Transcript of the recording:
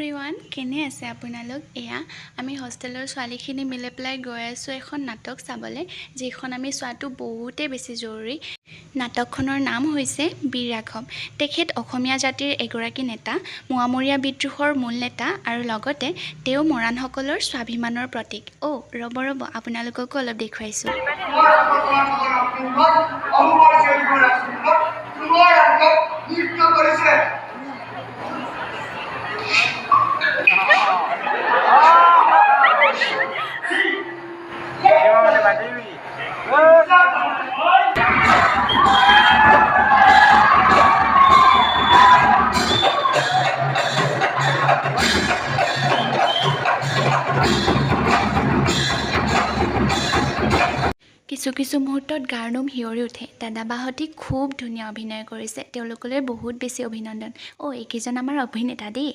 Everyone, কেনে আছে আপোনালোক? এয়া আমি হোষ্টেলৰ ছোৱালীখিনি মিলি পেলাই গৈ আছোঁ এখন নাটক চাবলৈ, যিখন আমি চোৱাটো বহুতেই বেছি জৰুৰী। নাটকখনৰ নাম হৈছে বীৰ ৰাঘৱ। তেখেত অসমীয়া জাতিৰ এগৰাকী নেতা, মোৱামৰীয়া বিদ্ৰোহৰ মূল নেতা আৰু লগতে তেওঁ মৰাণসকলৰ স্বাভিমানৰ প্ৰতীক। ৰ'ব আপোনালোককো অলপ দেখুৱাইছোঁ। কিছু মুহূৰ্তত গাৰ নোম শিয়ৰি উঠে। দাদাবাহঁতি খুব ধুনীয়া অভিনয় কৰিছে, তেওঁলোকলৈ বহুত বেছি অভিনন্দন। এইকেইজন আমাৰ অভিনেতা দেই।